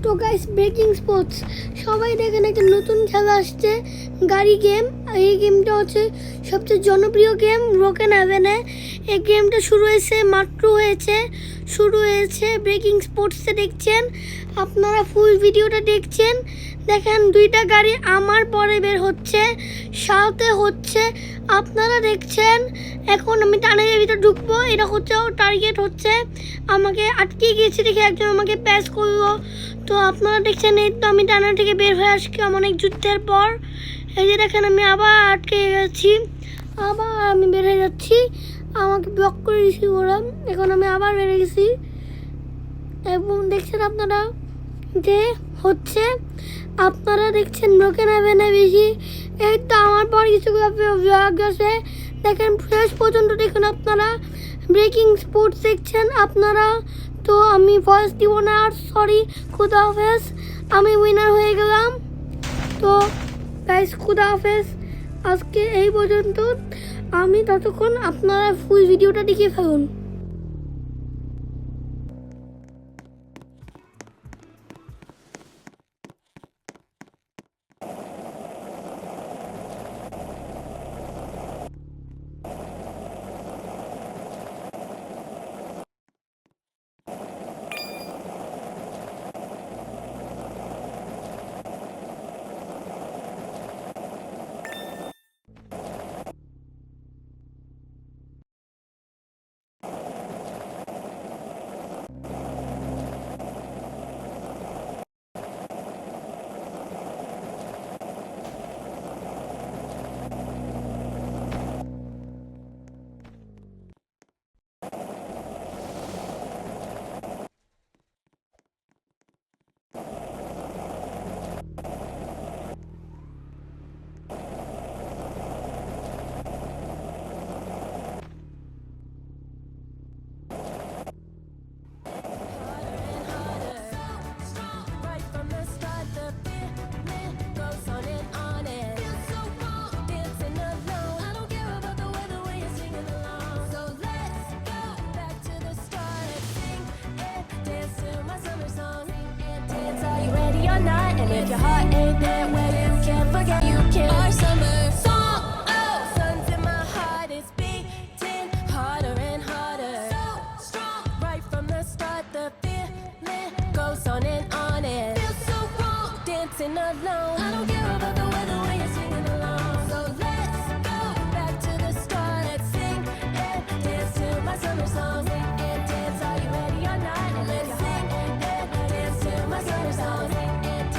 তো guys, breaking sports সবাই দেখেন, একটা নতুন খেলা আসছে, গাড়ি গেম। এই গেমটা হচ্ছে সবচেয়ে জনপ্রিয় গেম রোকেন হ্যাভেনে। এই গেমটা শুরু হয়েছে ব্রেকিং স্পোর্টসে। দেখছেন আপনারা, ফুল ভিডিওটা দেখেন দুইটা গাড়ি আমার পরে বের হচ্ছে, সাথে হচ্ছে আপনারা দেখছেন। এখন আমি টানেলের ভিতরে ঢুকবো, এটা হচ্ছে টার্গেট হচ্ছে আমাকে আটকে গিয়েছে দেখে একজন আমাকে প্যাস করলো। তো আপনারা দেখছেন, এই তো আমি টানেল থেকে বের হয়ে আসলাম অনেক যুদ্ধের পর। এই যে দেখেন, আমি আবার আটকে গেছি, আবার আমি বের হয়ে যাচ্ছি, আমাকে ব্লক করে দিয়েছি ওরা। এখন আমি আবার বেড়ে গেছি এবং দেখছেন আপনারা যে হচ্ছে, আপনারা দেখছেন ব্রোকেন হ্যাভেনে বেশি। এই তো আমার পর কিছুগুলো ব্লগ আছে, দেখেন শেষ পর্যন্ত দেখুন আপনারা। ব্রেকিং স্পোর্টস দেখছেন আপনারা। তো আমি ভয়েস দিব না আর, সরি, খুদা হাফেজ, আমি উইনার হয়ে গেলাম। তো গাইস, খুদা হাফেজ, আজকে এই পর্যন্ত। আমি ততক্ষণ আপনারা ফুল ভিডিওটা দেখে ফেলুন। And if your heart ain't there where you can't forget, you can. Our summer song, oh, suns in my heart is beating harder and harder. So strong, right from the start, the feeling goes on and on. And feels so wrong, dancing alone.